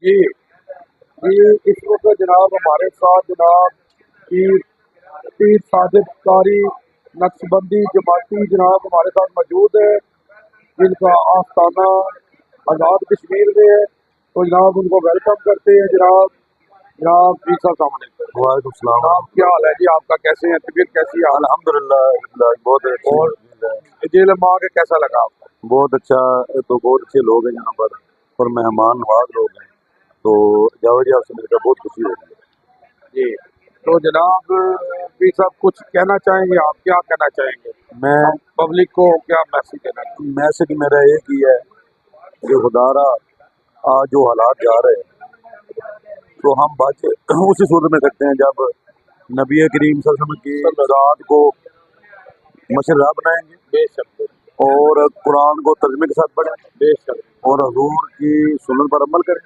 جی جی اس وقت جناب ہمارے ساتھ جناب پیر پیر ساجد قاری نقشبندی جماعتی جناب ہمارے ساتھ موجود ہے، جن کا آستانہ آزاد کشمیر میں ہے، تو جناب ان کو ویلکم کرتے ہیں جناب۔ جناب جی صاحب السلام علیکم۔ وعلیکم السلام جناب کیا حال ہے جی آپ کا، کیسے ہیں، طبیعت کیسی ہے آپ؟ الحمدللہ بہت اچھی اور چیز ہے، جیل ماں کے کیسا لگا آپ کو؟ بہت اچھا۔ تو بہت اچھے لوگ ہیں یہاں پر اور مہمان نواز لوگ ہیں، تو جاوید جی آپ سے مل کر بہت خوشی ہو رہی ہے۔ جی تو جناب پیر صاحب کچھ کہنا چاہیں گے، آپ کیا کہنا چاہیں گے میں پبلک کو، کیا میسج دینا چاہیں گے؟ میسج میرا ایک ہی ہے کہ خدارا آج جو حالات جا رہے ہیں تو ہم بچ اسی صورت میں سکتے ہیں جب نبی کریم صلی اللہ علیہ وسلم کی ذات کو مشرہ بنائیں گے بے شک اور قرآن کو ترجمے کے ساتھ پڑھیں بے شک اور حضور کی سنت پر عمل کریں